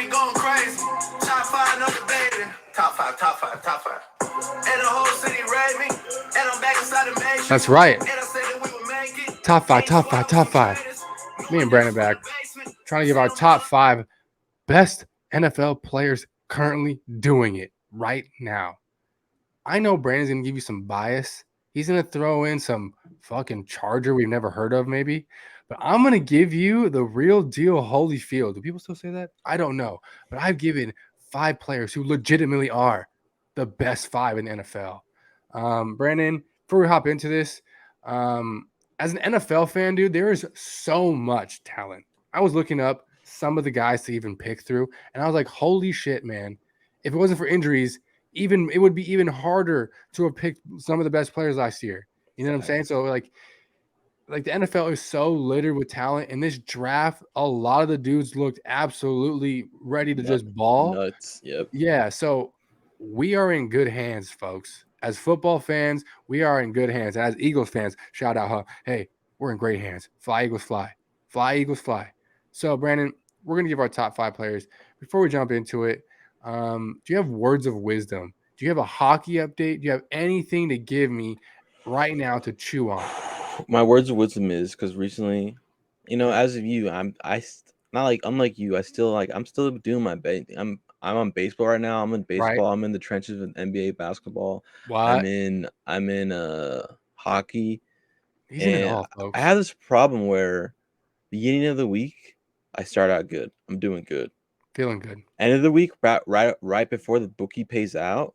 Going crazy. Top five, no debating. Top five, top five, top five. And the whole city rate me. And I'm back inside the matrix. That's right. And I said that we would make it. Top five, top five, top five. Me and Brandon back. Trying to give our top 5 best NFL players currently doing it right now. I know Brandon's going to give you some bias. He's going to throw in some fucking Charger we've never heard of, maybe. But I'm going to give you the real deal Holyfield. Do people still say that? I don't know. But I've given 5 players who legitimately are the best 5 in the NFL. Brandon, before we hop into this, as an NFL fan, dude, there is so much talent. I was looking up some of the guys to even pick through, and I was like, holy shit, man. If it wasn't for injuries, it would be even harder to have picked some of the best players last year. You know what I'm saying? So like the NFL is so littered with talent. In this draft, a lot of the dudes looked absolutely ready to just ball. Nuts. Yep. Yeah, so we are in good hands, folks. As football fans, we are in good hands. And as Eagles fans, shout out, huh? Hey, we're in great hands. Fly, Eagles, fly. Fly, Eagles, fly. So, Brandon, we're going to give our top 5 players. Before we jump into it, do you have words of wisdom? Do you have a hockey update? Do you have anything to give me right now to chew on? My words of wisdom is because recently, as of you, not like unlike you. I'm still doing my bet. I'm on baseball right now. I'm in baseball. Right. I'm in the trenches with NBA basketball. What? I'm in hockey. He's in it all, I folks. have this problem where beginning of the week I start out good. I'm doing good. Feeling good. End of the week, right before the bookie pays out,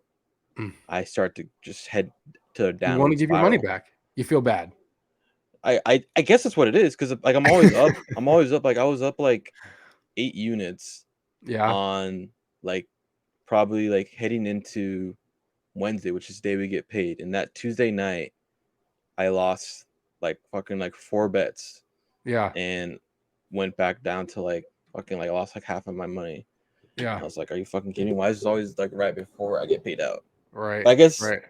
I start to just head to a downward You want to give your money back. You feel bad. I guess that's what it is because like I'm always up. I'm always up. Like I was up like 8 units. Yeah. On like probably like heading into Wednesday, which is the day we get paid. And that Tuesday night, I lost like fucking like 4 bets. Yeah. And went back down to like fucking like I lost like half of my money. Yeah. And I was like, are you fucking kidding me? Why is this always like right before I get paid out? Right. But I guess right.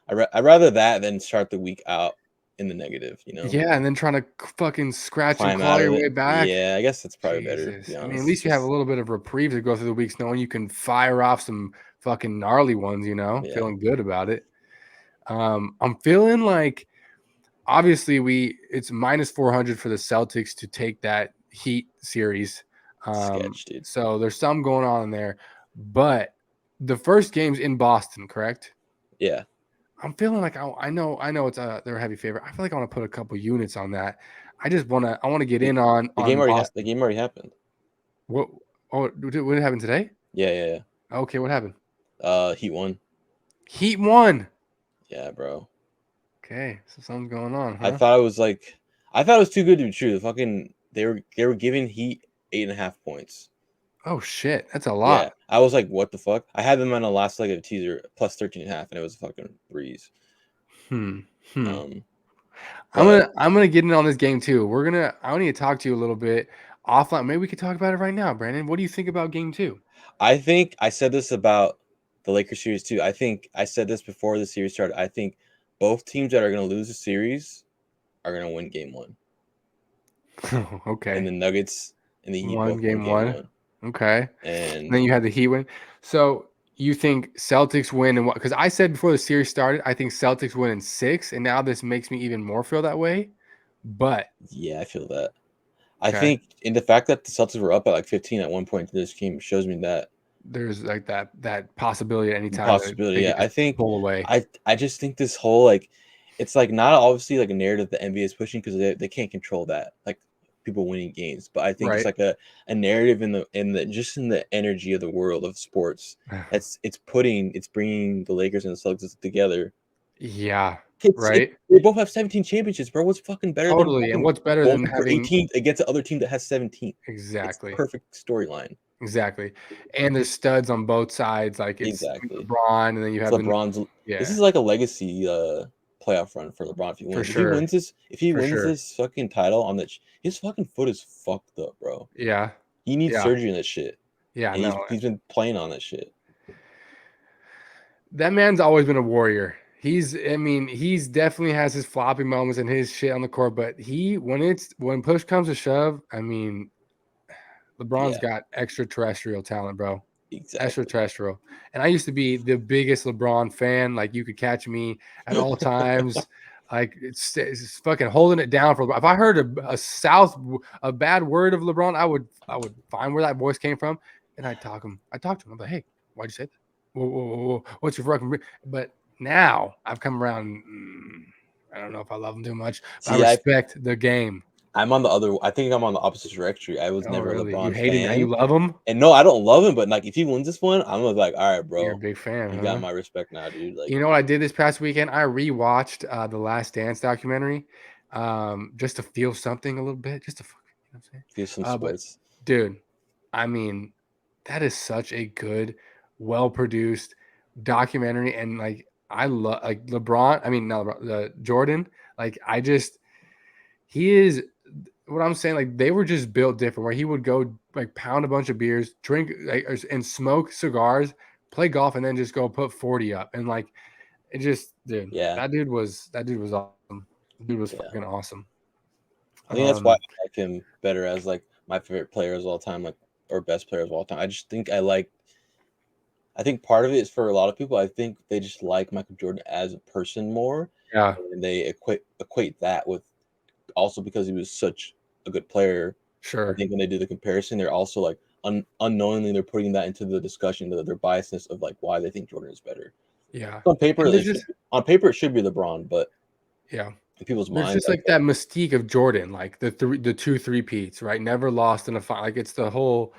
I'd rather that than start the week out in the negative, Yeah, and then trying to fucking scratch and Climb claw out of your way it. back. Yeah, I guess that's probably better. To Jesus. be I honest. mean, at least you have a little bit of reprieve to go through the weeks knowing you can fire off some fucking gnarly ones, Yeah. feeling good about it. I'm feeling like obviously it's minus 400 for the Celtics to take that Heat series. Sketch, dude. So there's some going on in there, but the first game's in Boston, correct? Yeah. I'm feeling like I know it's they're a heavy favorite. I feel like I want to put a couple units on that. I want to get in on the game already happened. What? Oh, what happened today? Yeah. Okay, what happened? Heat won. Heat won. Yeah, bro. Okay, so something's going on, huh? I thought it was too good to be true. They were giving Heat 8.5 points. Oh shit, that's a lot. Yeah, I was like, what the fuck? I had them on the last leg of a teaser plus 13.5, and it was a fucking breeze. I'm gonna get in on this game too. I need to talk to you a little bit offline. Maybe we could talk about it right now, Brandon. What do you think about game 2? I think I said this about the Lakers series too. I think I said this before the series started. I think both teams that are going to lose the series are going to win game 1. Okay. And the Nuggets and the Heat both game win game 1. Okay. And then you had the Heat win. So you think Celtics win and what? Because I said before the series started, I think Celtics win in 6, and now this makes me even more feel that way. But yeah, I feel that. I think in the fact that the Celtics were up at like 15 at one point in this game shows me that there's like that possibility at any time. Possibility, yeah. I think pull away. I just think this whole like it's like not obviously like a narrative the NBA is pushing because they can't control that like people winning games, but I think it's like a narrative in the just in the energy of the world of sports. It's bringing the Lakers and the Celtics together. Yeah. They both have 17 championships, bro. What's fucking better than and what's better than having 18 against the other team that has 17? Exactly. It's perfect storyline. Exactly. And there's studs on both sides. Like it's LeBron, and then you have LeBron's. This is like a legacy playoff run for LeBron. If he wins this fucking title on his fucking foot is fucked up, bro. Yeah. He needs surgery on that shit. Yeah, and he's been playing on that shit. That man's always been a warrior. He's definitely has his floppy moments and his shit on the court, but when push comes to shove, I mean, LeBron's got extraterrestrial talent, bro. Exactly. Extraterrestrial. And I used to be the biggest LeBron fan. Like you could catch me at all times. Like it's fucking holding it down for. If I heard a bad word of LeBron, I would find where that voice came from, and I talk to him. I'm like, hey, why'd you say that? Whoa, what's your fucking? But now I've come around. I don't know if I love him too much, but See, I respect the game. I'm on the other. I think I'm on the opposite trajectory. I was Oh, never a really? You LeBron hate him? Now fan, you love him? and no, I don't love him. But like, if he wins this one, I'm gonna be like, all right, You're a bro, big fan, you huh? got my respect now, dude. Like, You know what I did this past weekend? I rewatched the Last Dance documentary, just to feel something a little bit, just to, you know what I'm saying? feel some But sports. dude, I mean, that is such a good, well-produced documentary, and like I love like LeBron. I mean, not LeBron, Jordan. Like he is. What I'm saying, like they were just built different. Where he would go like pound a bunch of beers, drink like, and smoke cigars, play golf, and then just go put 40 up, and like it just, dude, Yeah, that dude was awesome. Dude was yeah. fucking awesome. I think that's why I like him better as like my favorite player of all time, like or best player of all time. I just think I think part of it is for a lot of people. I think they just like Michael Jordan as a person more, Yeah, and they equate that with also because he was such a good player. I sure. think when they do the comparison, they're also like unknowingly they're putting that into the discussion, their biasness of like why they think Jordan is better. Yeah, On paper, and there's just it should be LeBron, but yeah, in people's there's minds, just like that mystique of Jordan, like the two three-peats, right? Never lost in a fight. Like it's the whole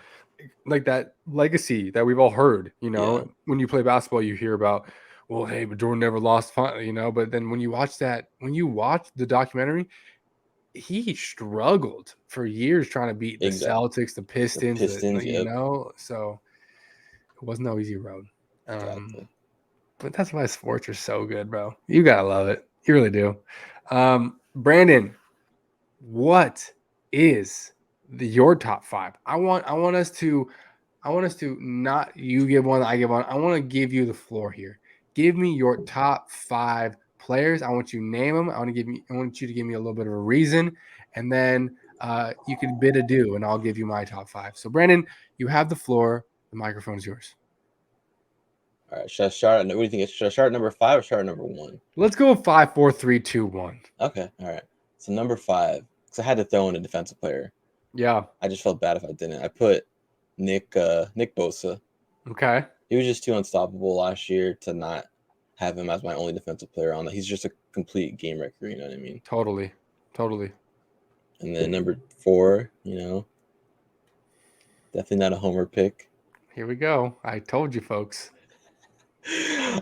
like that legacy that we've all heard. You yeah, know, when you play basketball, you hear about, well, hey, but Jordan never lost fun. You know, but then when you watch the documentary, he struggled for years trying to beat the exactly. Celtics, the The Pistons, Pistons, you yep, know, so it was no easy road. exactly. But that's why sports are so good, bro. You gotta love it. You really do. Brandon, what is your top five? I want us to not you give one, I give one. I want to give you the floor here. Give me your top five players. I want you to name them. I want you to give me a little bit of a reason, and then you can bid adieu, and I'll give you my top five. So, Brandon, you have the floor. The microphone is yours. All right, should I start? What do you think? Should I start at number 5 or start at number 1? Let's go 5, 4, 3, 2, 1. Okay, all right. So number 5, because I had to throw in a defensive player. Yeah. I just felt bad if I didn't. I put Nick Bosa. Okay. He was just too unstoppable last year to not have him as my only defensive player on that. He's just a complete game wrecker, you know what I mean? Totally. And then number 4, definitely not a homer pick. Here we go. I told you, folks.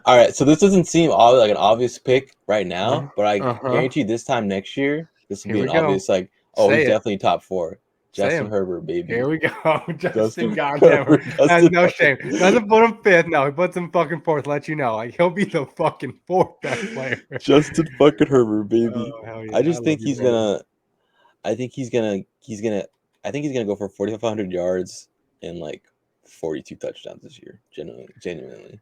All right, so this doesn't seem like an obvious pick right Uh-huh. now, but I Uh-huh. guarantee this time next year, this will Here be we an go. obvious like, oh, Say he's it. definitely top 4. Say Justin him. Herbert, Here baby. we go. Justin, Justin goddamn. Herbert. Has Justin no shame. fucking- Doesn't put him fifth. No, he puts him fucking fourth. Let you know. Like he'll be the fucking fourth best player. Justin fucking Herbert, Oh, baby. hell yeah. I I just love think you, he's Brandon. gonna. I think he's gonna. I think he's gonna go for 4,500 yards and like 42 touchdowns this year. Genuinely.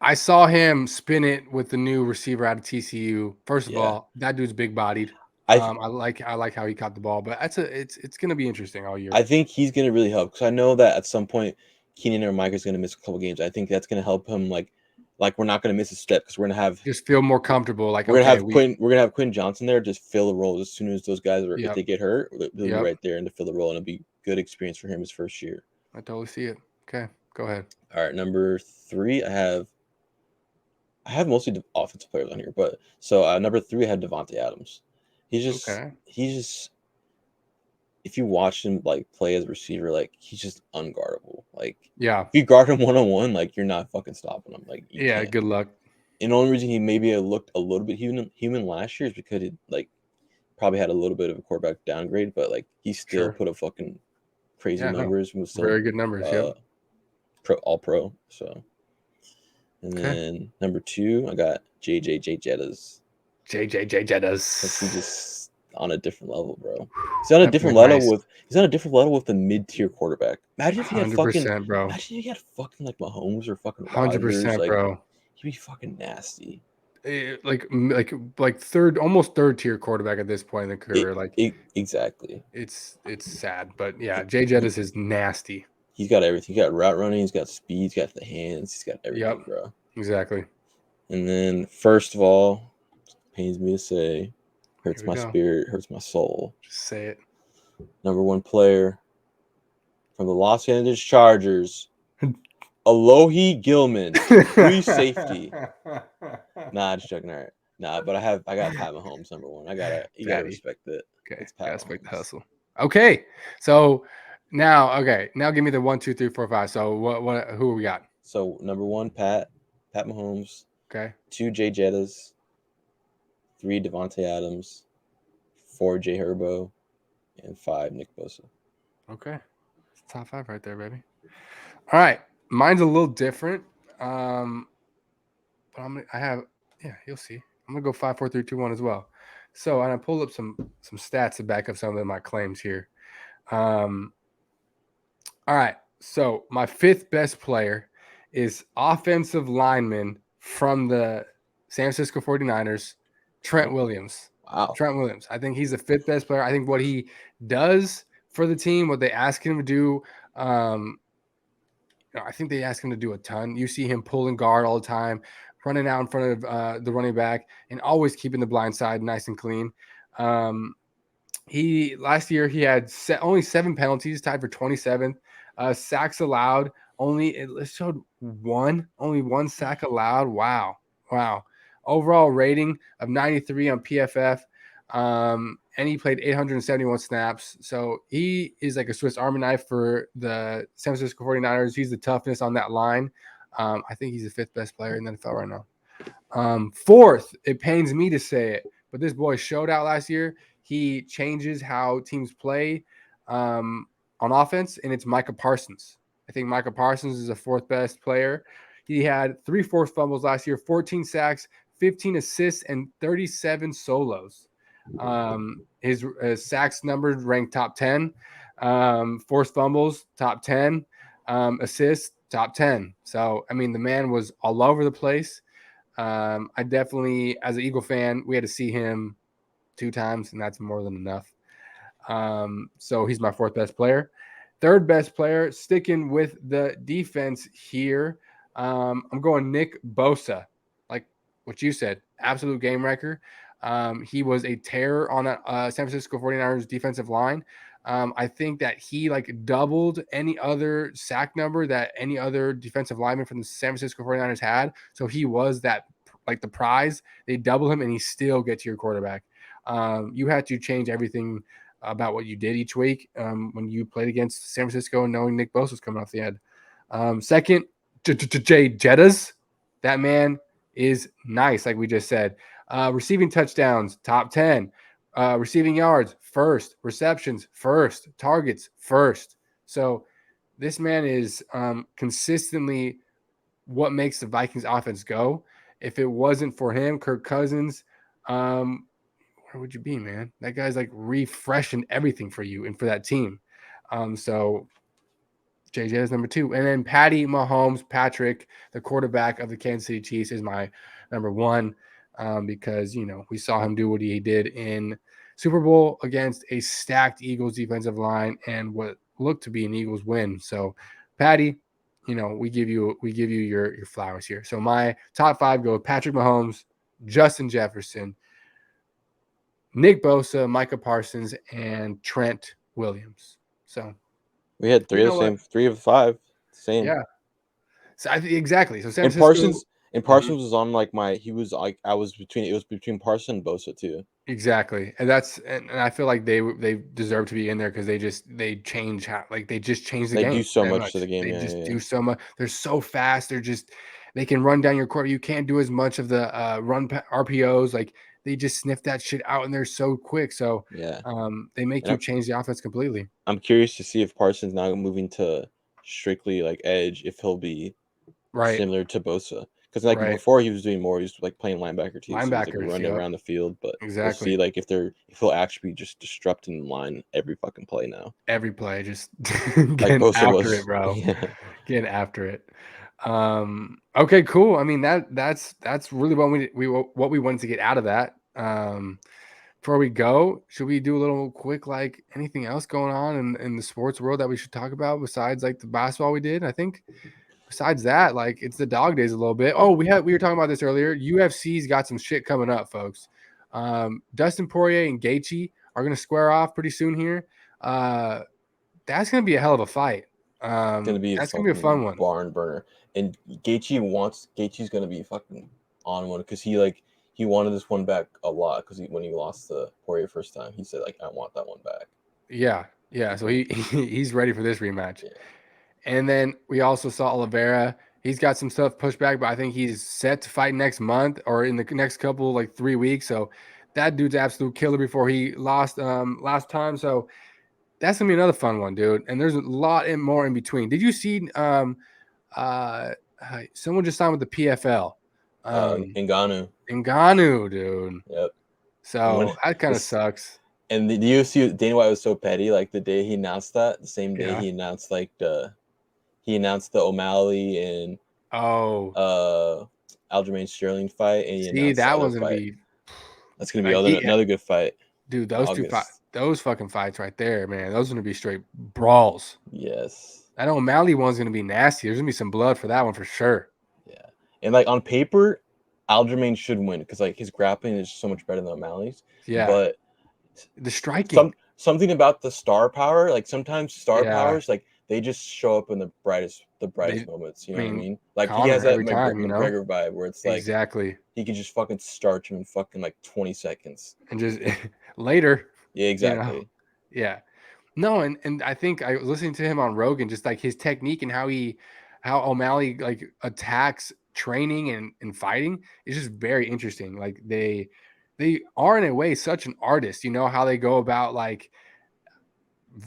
I saw him spin it with the new receiver out of TCU. First of Yeah. all, that dude's big bodied. I I like how he caught the ball, but it's gonna be interesting all year. I think he's gonna really help because I know that at some point Keenan or Mike is gonna miss a couple games. I think that's gonna help him like we're not gonna miss a step because we're gonna have Just feel more comfortable. Like we're gonna okay, have Quinn Johnson there just fill the role as soon as those guys are if Yep. they get hurt they'll be Yep. right there and to fill the role and it'll be good experience for him his first year. I totally see it. Okay, go ahead. All right, number 3 I have mostly the offensive players on here, but so number 3 I have Devontae Adams. He's just if you watch him like play as a receiver, like he's just unguardable. Like Yeah. if you guard him 1-on-1, like you're not fucking stopping him. Like you Yeah, can't. good luck. And the only reason he maybe looked a little bit human last year is because he like probably had a little bit of a quarterback downgrade, but like he still Sure. put up fucking crazy Yeah, no. numbers. Was still Very good numbers. Yep. all pro. So, and then number 2, I got JJ Jettas. JJ He's Jettas. just on a different level, bro. He's on a That different boy's level nice. with a mid-tier quarterback. Imagine if he had 100%, bro. Imagine if he had fucking like Mahomes or fucking Rodgers. 100%, Like bro. he'd be fucking nasty. like third, almost third tier quarterback at this point in the career. Exactly. It's sad, but yeah, Jay Jettis is nasty. He's got everything. He's got route running. He's got speed. He's got the hands. He's got Yep, everything, bro. exactly. And then, first of all, pains me to say, hurts Here we my go. spirit, hurts my soul. Just say it. Number one player from the Los Angeles Chargers, Alohi Gilman, free safety. Nah, just joking. All right. Nah, but I got Pat Mahomes number one. You gotta Patty. respect it. Okay, It's Pat gotta respect the Mahomes. hustle. Okay, so now give me the 1, 2, 3, 4, 5. So who we got? So number one, Pat Mahomes. Okay, 2, Jay Jettas. 3, Devontae Adams. 4, Jay Herbo. And 5, Nick Bosa. okay, it's top 5 right there, baby. All right, mine's a little different. But you'll see. I'm gonna go 5, 4, 3, 2, 1 as well. So, and I pulled up some stats to back up some of my claims here. All right. So my 5th best player is offensive lineman from the San Francisco 49ers, Trent Williams. Wow. Trent Williams. I think he's the 5th best player. I think what he does for the team, what they ask him to do, I think they ask him to do a ton. You see him pulling guard all the time, running out in front of the running back, and always keeping the blind side nice and clean. Last year he had only 7 penalties, tied for 27th. Sacks allowed it showed only one sack allowed. Wow. Overall rating of 93 on PFF. And he played 871 snaps. So he is like a Swiss Army knife for the San Francisco 49ers. He's the toughness on that line. I think he's the 5th best player in the NFL right now. 4th, it pains me to say it, but this boy showed out last year. He changes how teams play on offense, and it's Micah Parsons. I think Micah Parsons is the 4th best player. He had 3 forced fumbles last year, 14 sacks, 15 assists, and 37 solos. His sacks numbers ranked top 10. Forced fumbles, top 10. Assists, top 10. So, I mean, the man was all over the place. I definitely, as an Eagle fan, we had to see him 2 times, and that's more than enough. So he's my 4th best player. 3rd best player, sticking with the defense here. I'm going Nick Bosa, like what you said, absolute game wrecker. He was a terror on that San Francisco 49ers defensive line. I think that he doubled any other sack number that any other defensive lineman from the San Francisco 49ers had. So he was that the prize. They double him and he still gets to your quarterback. You had to change everything about what you did each week when you played against San Francisco and knowing Nick Bosa was coming off the end. 2nd, Jay Jettas. That man is nice, like we just said. Receiving touchdowns, top 10. Receiving yards, 1st. Receptions, 1st. Targets, 1st. So this man is consistently what makes the Vikings offense go. If it wasn't for him, Kirk Cousins, where would you be, man? That guy's refreshing everything for you and for that team. So JJ is number 2. And then Patty Mahomes, Patrick, the quarterback of the Kansas City Chiefs, is my number 1 because, we saw him do what he did in Super Bowl against a stacked Eagles defensive line and what looked to be an Eagles win. So, Patty, we give you your flowers here. So my top 5 go with Patrick Mahomes, Justin Jefferson, Nick Bosa, Micah Parsons, and Trent Williams. So we had 3 of the same, 3 of 5 same. Yeah. So exactly. So San and Francisco, Parsons was on he was between Parsons and Bosa too. Exactly. And I feel like they deserve to be in there because they change they just change the game. They do so much to the game. They do so much. They're so fast. They can run down your court. You can't do as much of the run RPOs. They just sniff that shit out and they're so quick. So yeah, they make you change the offense completely. I'm curious to see if Parsons now moving to strictly edge, if he'll be similar to Bosa. Because before he was doing more, he was playing linebacker too. So he was running around the field. But exactly. We'll see if he'll actually be just disrupting the line every fucking play now. Every play, just getting after it, bro. Yeah. Getting after it. Okay, cool. I mean that's really what we wanted to get out of that. Before we go, should we do a little quick like anything else going on in the sports world that we should talk about besides like the basketball we did? I think besides that, like it's the dog days a little bit. Oh, we were talking about this earlier. UFC's got some shit coming up, folks. Dustin Poirier and Gaethje are gonna square off pretty soon here. That's gonna be a hell of a fight. Gonna be a That's gonna be a fun fucking one. barn burner. And Gaethje's gonna be fucking on one because he wanted this one back a lot because when he lost the Poirier first time, he said like I want that one back. Yeah. So he's ready for this rematch. Yeah. And then we also saw Oliveira. He's got some stuff pushed back, but I think he's set to fight next month or in the next couple like 3 weeks. So that dude's absolute killer before he lost last time. So that's gonna be another fun one, dude. And there's a lot more in between. Did you see someone just signed with the PFL? Ngannou, dude. Yep. So that kind of sucks. And the UFC, Dana White was so petty. Like the day he announced that, the same day Yeah. he announced the O'Malley and Aljamain Sterling fight, and he announced that the one's other gonna fight. be That's gonna be another good fight, dude. Those fucking fights right there, man. Those are gonna be straight brawls. Yes. That O'Malley one's gonna be nasty. There's gonna be some blood for that one for sure. Yeah, and like on paper, Aljamain should win because like his grappling is so much better than O'Malley's. Yeah, but the striking. Something about the star power, like sometimes star powers, like they just show up in the brightest moments. You know what I mean? Like Connor, he has that every time, McGregor vibe where it's like exactly he can just fucking starch him in fucking like 20 seconds and just later. Yeah, exactly. Yeah. No, and I think I was listening to him on Rogan, just like his technique and how O'Malley like attacks training and fighting is just very interesting. Like they are in a way such an artist, how they go about like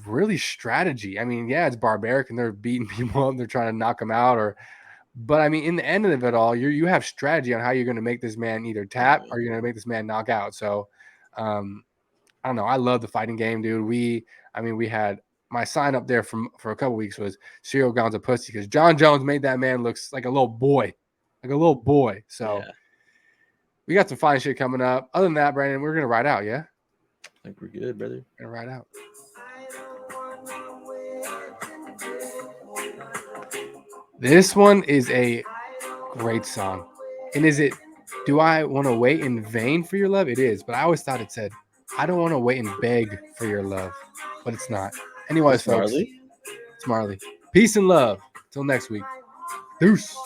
really strategy. I mean, yeah, it's barbaric and they're beating people up, they're trying to knock them out but I mean, in the end of it all, you have strategy on how you're going to make this man either tap or you're going to make this man knock out. So, I don't know. I love the fighting game, dude. We had my sign up there for a couple weeks was Cyril Gane's a pussy because John Jones made that man looks like a little boy, So we got some fine shit coming up. Other than that, Brandon, we're gonna ride out. Yeah, I think we're good, brother. We're gonna ride out. This one is a great song. And is it, do I want to wait in vain for your love? It is, but I always thought it said, I don't want to wait and beg for your love, but it's not. Anyways, folks, it's Marley. Peace and love. Till next week. Deuce.